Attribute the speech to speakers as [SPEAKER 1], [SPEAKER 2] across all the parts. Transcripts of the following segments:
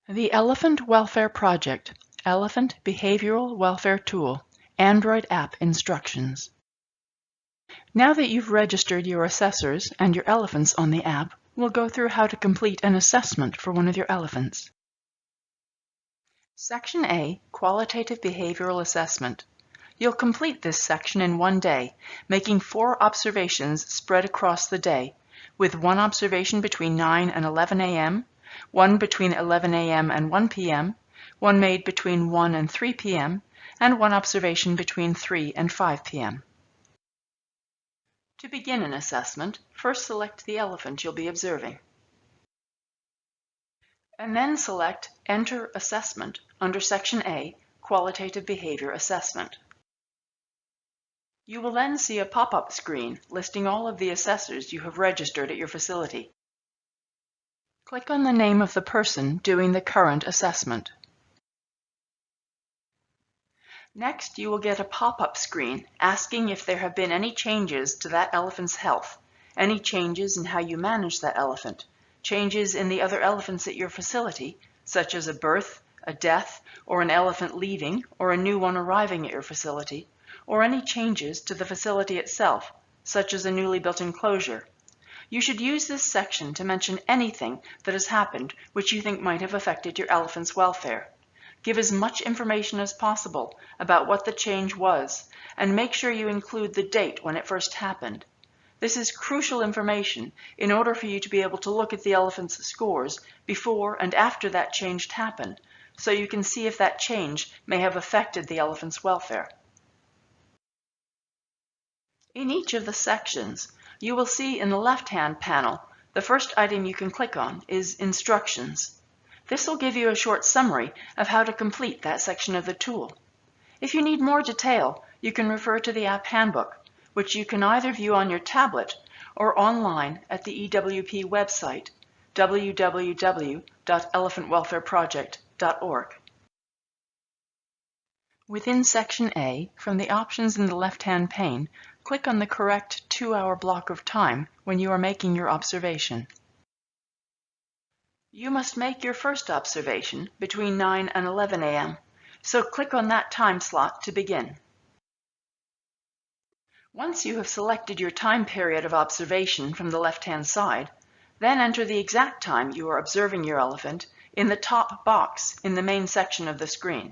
[SPEAKER 1] The Elephant Welfare Project, Elephant Behavioral Welfare Tool, Android App Instructions. Now that you've registered your assessors and your elephants on the app, we'll go through how to complete an assessment for one of your elephants. Section A, Qualitative Behavioral Assessment. You'll complete this section in one day, making 4 observations spread across the day, with 1 observation between 9 and 11 a.m., 1 between 11 a.m. and 1 p.m., 1 made between 1 and 3 p.m., and 1 observation between 3 and 5 p.m. To begin an assessment, first select the elephant you'll be observing, and then select Enter Assessment under Section A, Qualitative Behavior Assessment. You will then see a pop-up screen listing all of the assessors you have registered at your facility. Click on the name of the person doing the current assessment. Next, you will get a pop-up screen asking if there have been any changes to that elephant's health, any changes in how you manage that elephant, changes in the other elephants at your facility, such as a birth, a death, or an elephant leaving, or a new one arriving at your facility, or any changes to the facility itself, such as a newly built enclosure. You should use this section to mention anything that has happened which you think might have affected your elephant's welfare. Give as much information as possible about what the change was, and make sure you include the date when it first happened. This is crucial information in order for you to be able to look at the elephant's scores before and after that change happened, so you can see if that change may have affected the elephant's welfare. In each of the sections, you will see in the left-hand panel, the first item you can click on is Instructions. This will give you a short summary of how to complete that section of the tool. If you need more detail, you can refer to the app handbook, which you can either view on your tablet or online at the EWP website, www.elephantwelfareproject.org. Within Section A, from the options in the left-hand pane, click on the correct 2-hour block of time when you are making your observation. You must make your first observation between 9 and 11 a.m., so click on that time slot to begin. Once you have selected your time period of observation from the left-hand side, then enter the exact time you are observing your elephant in the top box in the main section of the screen.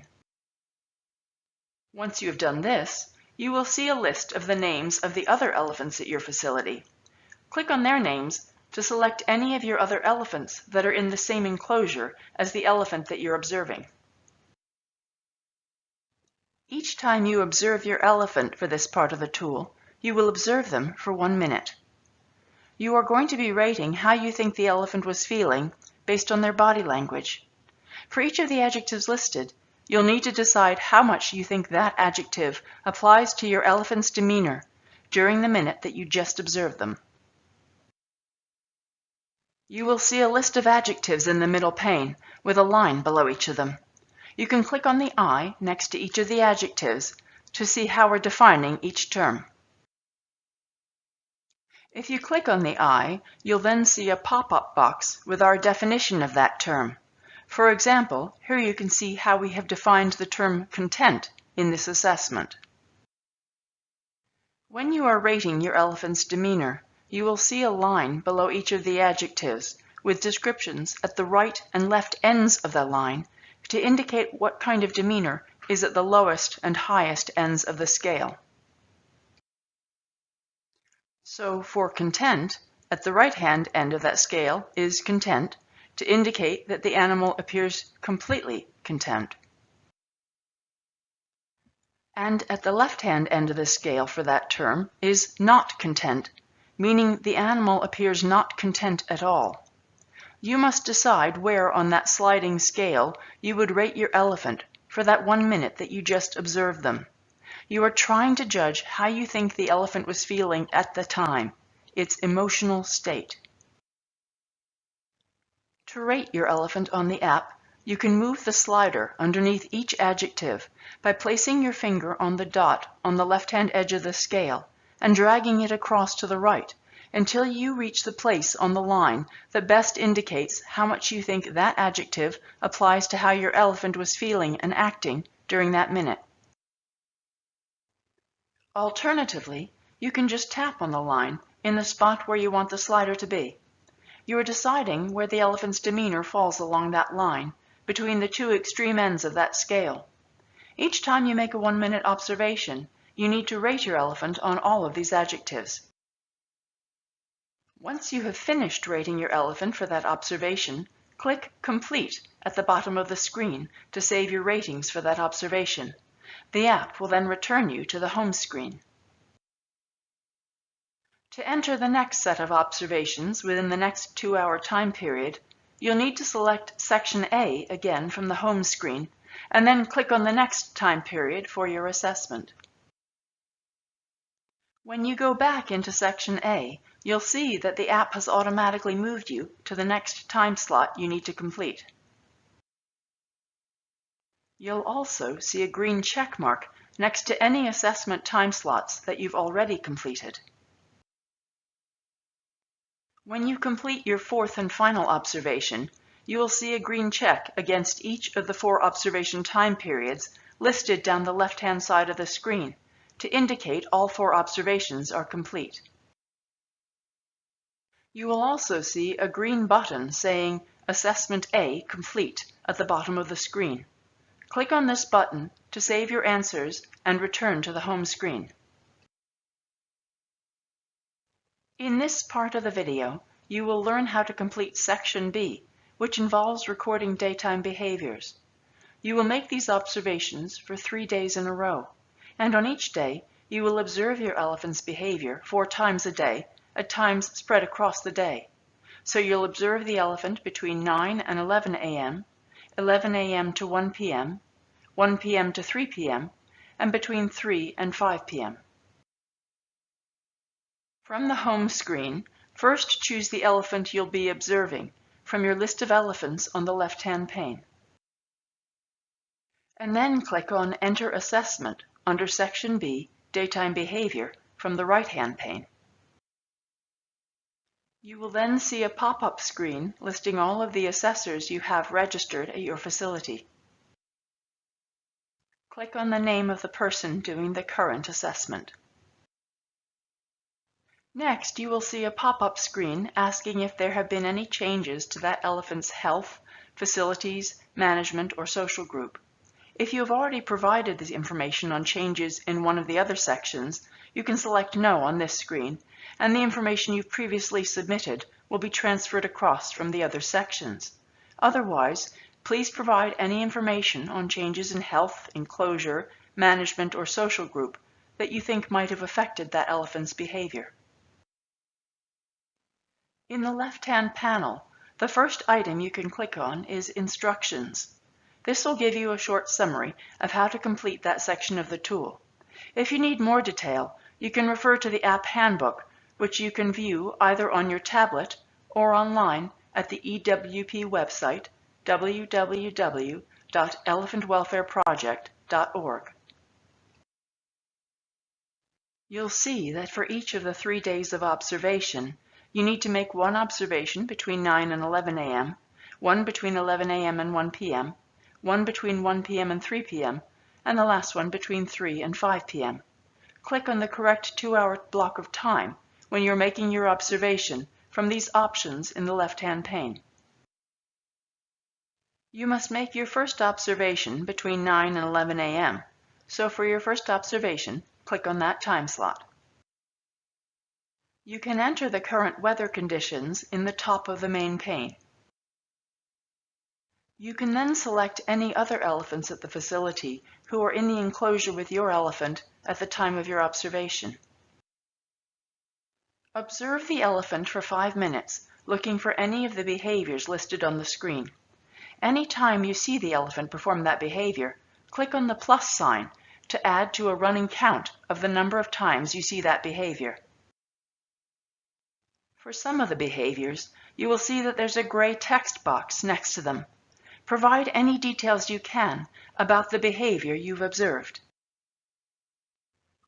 [SPEAKER 1] Once you have done this, you will see a list of the names of the other elephants at your facility. Click on their names to select any of your other elephants that are in the same enclosure as the elephant that you're observing. Each time you observe your elephant for this part of the tool, you will observe them for 1 minute. You are going to be rating how you think the elephant was feeling based on their body language. For each of the adjectives listed, you'll need to decide how much you think that adjective applies to your elephant's demeanor during the minute that you just observed them. You will see a list of adjectives in the middle pane with a line below each of them. You can click on the I next to each of the adjectives to see how we're defining each term. If you click on the I, you'll then see a pop-up box with our definition of that term. For example, here you can see how we have defined the term content in this assessment. When you are rating your elephant's demeanor, you will see a line below each of the adjectives with descriptions at the right and left ends of the line to indicate what kind of demeanor is at the lowest and highest ends of the scale. So for content, at the right-hand end of that scale is content, to indicate that the animal appears completely content. And at the left-hand end of the scale for that term is not content, meaning the animal appears not content at all. You must decide where on that sliding scale you would rate your elephant for that 1 minute that you just observed them. You are trying to judge how you think the elephant was feeling at the time, its emotional state. To rate your elephant on the app, you can move the slider underneath each adjective by placing your finger on the dot on the left-hand edge of the scale and dragging it across to the right until you reach the place on the line that best indicates how much you think that adjective applies to how your elephant was feeling and acting during that minute. Alternatively, you can just tap on the line in the spot where you want the slider to be. You are deciding where the elephant's demeanor falls along that line, between the two extreme ends of that scale. Each time you make a 1-minute observation, you need to rate your elephant on all of these adjectives. Once you have finished rating your elephant for that observation, click Complete at the bottom of the screen to save your ratings for that observation. The app will then return you to the home screen. To enter the next set of observations within the next 2-hour time period, you'll need to select Section A again from the home screen, and then click on the next time period for your assessment. When you go back into Section A, you'll see that the app has automatically moved you to the next time slot you need to complete. You'll also see a green check mark next to any assessment time slots that you've already completed. When you complete your 4th and final observation, you will see a green check against each of the 4 observation time periods listed down the left-hand side of the screen to indicate all 4 observations are complete. You will also see a green button saying Assessment A Complete at the bottom of the screen. Click on this button to save your answers and return to the home screen. In this part of the video, you will learn how to complete Section B, which involves recording daytime behaviors. You will make these observations for 3 days in a row, and on each day, you will observe your elephant's behavior 4 times a day, at times spread across the day. So you'll observe the elephant between 9 and 11 a.m., 11 a.m. to 1 p.m., 1 p.m. to 3 p.m., and between 3 and 5 p.m. From the home screen, first choose the elephant you'll be observing from your list of elephants on the left-hand pane. And then click on Enter Assessment under Section B, Daytime Behavior, from the right-hand pane. You will then see a pop-up screen listing all of the assessors you have registered at your facility. Click on the name of the person doing the current assessment. Next, you will see a pop-up screen asking if there have been any changes to that elephant's health, facilities, management, or social group. If you have already provided this information on changes in one of the other sections, you can select No on this screen, and the information you've previously submitted will be transferred across from the other sections. Otherwise, please provide any information on changes in health, enclosure, management, or social group that you think might have affected that elephant's behavior. In the left-hand panel, the first item you can click on is Instructions. This will give you a short summary of how to complete that section of the tool. If you need more detail, you can refer to the app handbook, which you can view either on your tablet or online at the EWP website, www.elephantwelfareproject.org. You'll see that for each of the 3 days of observation, you need to make 1 observation between 9 and 11 a.m., 1 between 11 a.m. and 1 p.m., 1 between 1 p.m. and 3 p.m., and the last one between 3 and 5 p.m. Click on the correct 2-hour block of time when you're making your observation from these options in the left-hand pane. You must make your first observation between 9 and 11 a.m., so for your first observation, click on that time slot. You can enter the current weather conditions in the top of the main pane. You can then select any other elephants at the facility who are in the enclosure with your elephant at the time of your observation. Observe the elephant for 5 minutes, looking for any of the behaviors listed on the screen. Any time you see the elephant perform that behavior, click on the plus sign to add to a running count of the number of times you see that behavior. For some of the behaviors, you will see that there's a gray text box next to them. Provide any details you can about the behavior you've observed.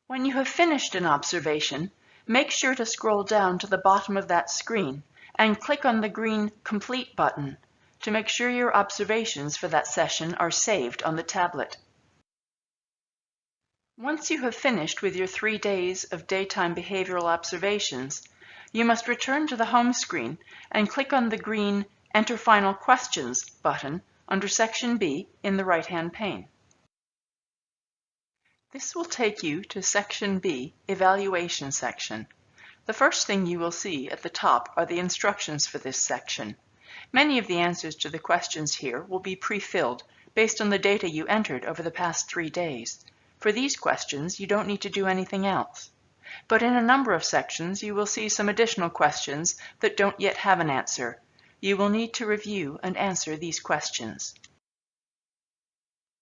[SPEAKER 1] When you have finished an observation, Make sure to scroll down to the bottom of that screen and click on the green Complete button to make sure your observations for that session are saved on the tablet. Once you have finished with your 3 days of daytime behavioral observations, you must return to the home screen and click on the green Enter Final Questions button under Section B in the right-hand pane. This will take you to Section B, Evaluation section. The first thing you will see at the top are the instructions for this section. Many of the answers to the questions here will be pre-filled based on the data you entered over the past 3 days. For these questions, you don't need to do anything else. But in a number of sections, you will see some additional questions that don't yet have an answer. You will need to review and answer these questions.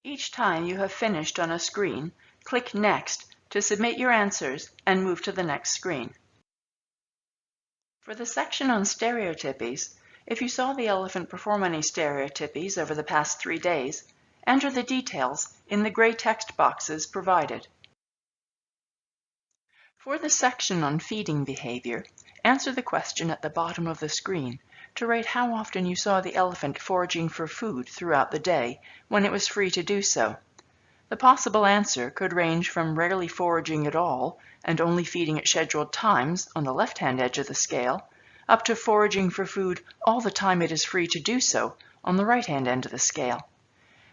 [SPEAKER 1] Each time you have finished on a screen, click Next to submit your answers and move to the next screen. For the section on stereotypies, if you saw the elephant perform any stereotypies over the past 3 days, enter the details in the gray text boxes provided. For the section on feeding behavior, answer the question at the bottom of the screen to rate how often you saw the elephant foraging for food throughout the day when it was free to do so. The possible answer could range from rarely foraging at all and only feeding at scheduled times on the left-hand edge of the scale, up to foraging for food all the time it is free to do so on the right-hand end of the scale.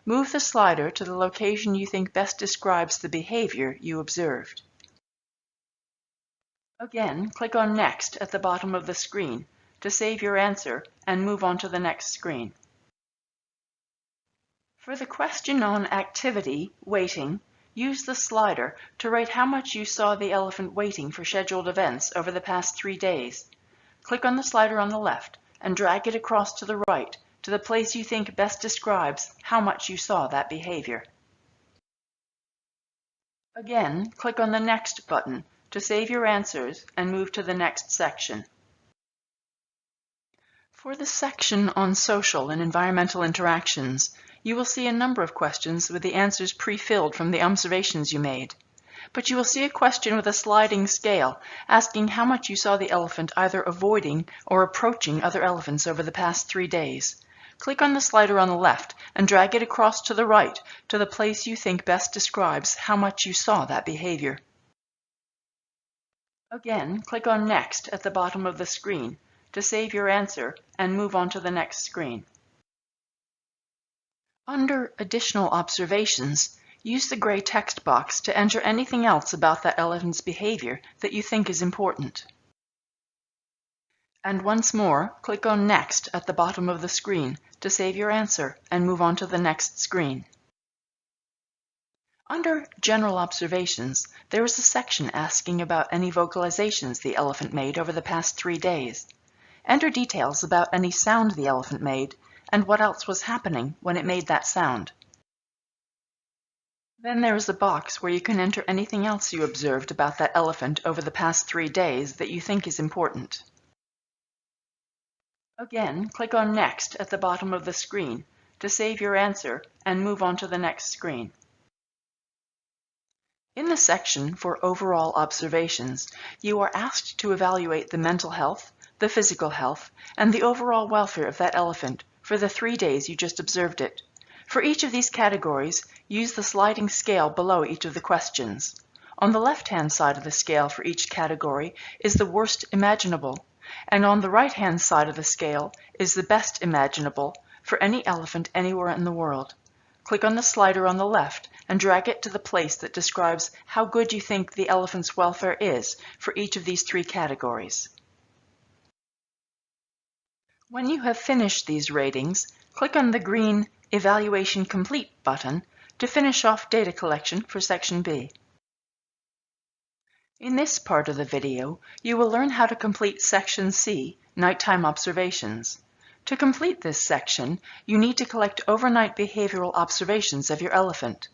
[SPEAKER 1] Move the slider to the location you think best describes the behavior you observed. Again, click on Next at the bottom of the screen to save your answer and move on to the next screen. For the question on activity, waiting, use the slider to rate how much you saw the elephant waiting for scheduled events over the past 3 days. Click on the slider on the left and drag it across to the right to the place you think best describes how much you saw that behavior. Again, click on the Next button to save your answers and move to the next section. For the section on social and environmental interactions, you will see a number of questions with the answers pre-filled from the observations you made. But you will see a question with a sliding scale asking how much you saw the elephant either avoiding or approaching other elephants over the past 3 days. Click on the slider on the left and drag it across to the right to the place you think best describes how much you saw that behavior. Again, click on Next at the bottom of the screen to save your answer and move on to the next screen. Under Additional Observations, use the gray text box to enter anything else about that elephant's behavior that you think is important. And once more, click on Next at the bottom of the screen to save your answer and move on to the next screen. Under General Observations, there is a section asking about any vocalizations the elephant made over the past 3 days. Enter details about any sound the elephant made and what else was happening when it made that sound. Then there is a box where you can enter anything else you observed about that elephant over the past 3 days that you think is important. Again, click on Next at the bottom of the screen to save your answer and move on to the next screen. In the section for Overall Observations, you are asked to evaluate the mental health, the physical health, and the overall welfare of that elephant for the 3 days you just observed it. For each of these categories, use the sliding scale below each of the questions. On the left-hand side of the scale for each category is the worst imaginable, and on the right-hand side of the scale is the best imaginable for any elephant anywhere in the world. Click on the slider on the left and drag it to the place that describes how good you think the elephant's welfare is for each of these 3 categories. When you have finished these ratings, click on the green Evaluation Complete button to finish off data collection for Section B. In this part of the video, you will learn how to complete Section C, Nighttime Observations. To complete this section, you need to collect overnight behavioral observations of your elephant.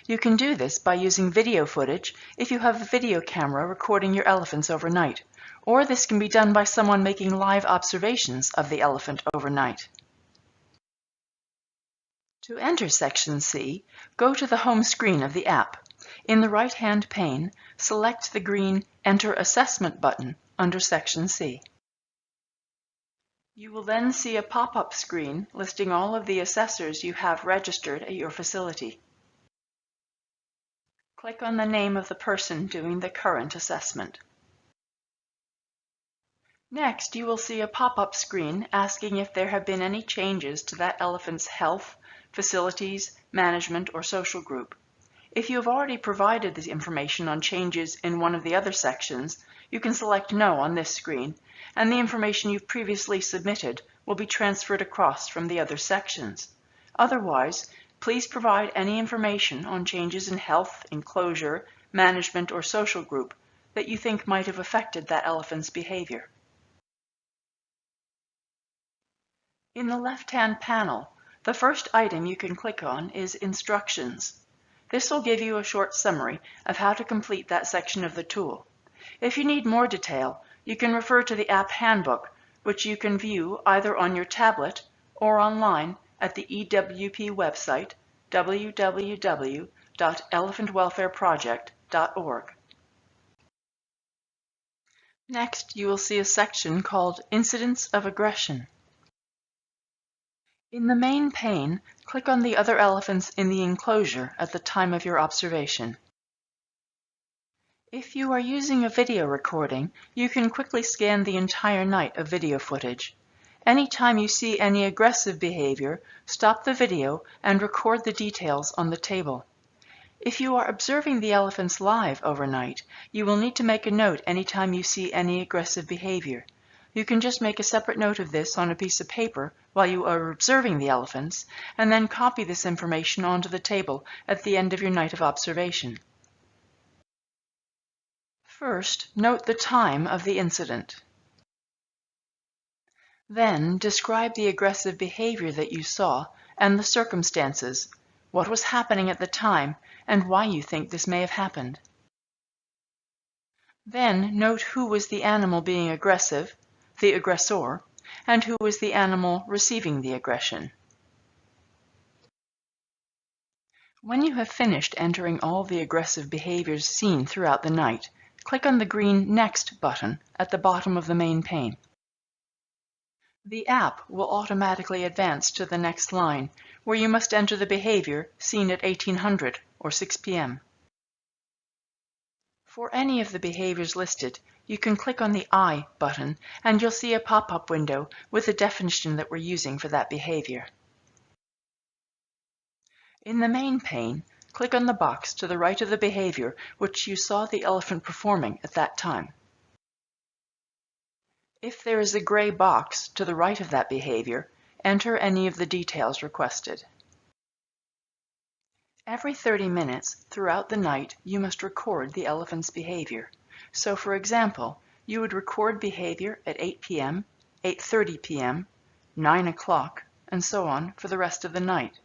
[SPEAKER 1] You can do this by using video footage if you have a video camera recording your elephants overnight, or this can be done by someone making live observations of the elephant overnight. To enter Section C, go to the home screen of the app. In the right-hand pane, select the green enter Assessment button under Section C. You will then see a pop-up screen listing all of the assessors you have registered at your facility. Click on the name of the person doing the current assessment. Next, you will see a pop-up screen asking if there have been any changes to that elephant's health, facilities, management, or social group. If you have already provided this information on changes in one of the other sections, you can select No on this screen, and the information you've previously submitted will be transferred across from the other sections. Otherwise, please provide any information on changes in health, enclosure, management, or social group that you think might have affected that elephant's behavior. In the left-hand panel, the first item you can click on is Instructions. This will give you a short summary of how to complete that section of the tool. If you need more detail, you can refer to the app handbook, which you can view either on your tablet or online at the EWP website, www.elephantwelfareproject.org. Next, you will see a section called Incidents of Aggression. In the main pane, click on the other elephants in the enclosure at the time of your observation. If you are using a video recording, you can quickly scan the entire night of video footage. Anytime you see any aggressive behavior, stop the video and record the details on the table. If you are observing the elephants live overnight, you will need to make a note anytime you see any aggressive behavior. You can just make a separate note of this on a piece of paper while you are observing the elephants, and then copy this information onto the table at the end of your night of observation. First, note the time of the incident. Then, describe the aggressive behavior that you saw and the circumstances, what was happening at the time, and why you think this may have happened. Then, note who was the animal being aggressive, the aggressor, and who was the animal receiving the aggression. When you have finished entering all the aggressive behaviors seen throughout the night, click on the green Next button at the bottom of the main pane. The app will automatically advance to the next line, where you must enter the behavior seen at 1800 or 6 p.m. For any of the behaviors listed, you can click on the I button and you'll see a pop-up window with the definition that we're using for that behavior. In the main pane, click on the box to the right of the behavior which you saw the elephant performing at that time. If there is a gray box to the right of that behavior, enter any of the details requested. Every 30 minutes throughout the night, you must record the elephant's behavior. So, for example, you would record behavior at 8 p.m., 8:30 p.m., 9 o'clock, and so on for the rest of the night.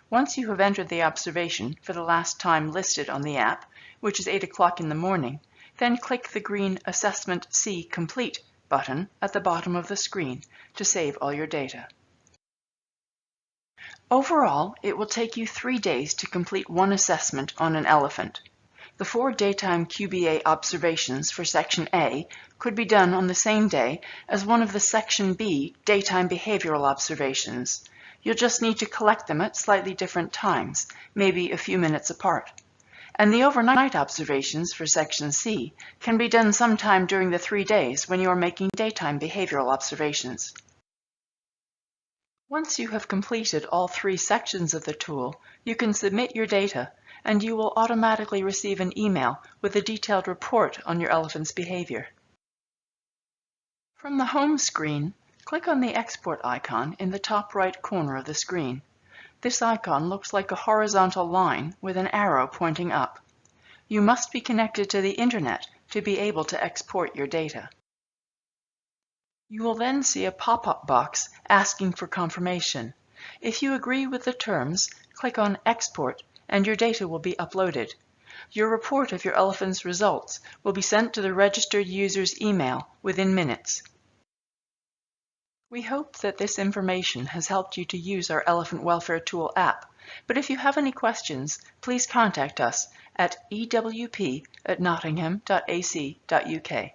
[SPEAKER 1] Once you have entered the observation for the last time listed on the app, which is 8 o'clock in the morning, then click the green Assessment C Complete button at the bottom of the screen to save all your data. Overall, it will take you 3 days to complete one assessment on an elephant. The 4 daytime QBA observations for Section A could be done on the same day as one of the Section B daytime behavioral observations. You'll just need to collect them at slightly different times, maybe a few minutes apart. And the overnight observations for Section C can be done sometime during the 3 days when you are making daytime behavioral observations. Once you have completed all 3 sections of the tool, you can submit your data, and you will automatically receive an email with a detailed report on your elephant's behavior. From the home screen, click on the export icon in the top right corner of the screen. This icon looks like a horizontal line with an arrow pointing up. You must be connected to the Internet to be able to export your data. You will then see a pop-up box asking for confirmation. If you agree with the terms, click on Export and your data will be uploaded. Your report of your elephant's results will be sent to the registered user's email within minutes. We hope that this information has helped you to use our Elephant Welfare Tool app, but if you have any questions, please contact us at ewp@nottingham.ac.uk.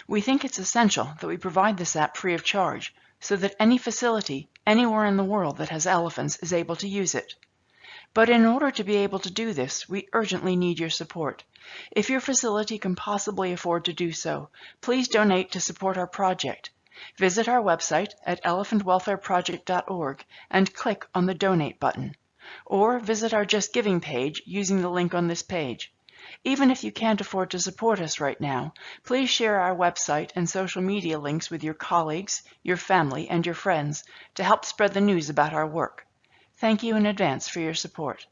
[SPEAKER 1] We think it's essential that we provide this app free of charge so that any facility anywhere in the world that has elephants is able to use it. But in order to be able to do this, we urgently need your support. If your facility can possibly afford to do so, please donate to support our project. Visit our website at elephantwelfareproject.org and click on the Donate button, or visit our Just Giving page using the link on this page. Even if you can't afford to support us right now, please share our website and social media links with your colleagues, your family, and your friends to help spread the news about our work. Thank you in advance for your support.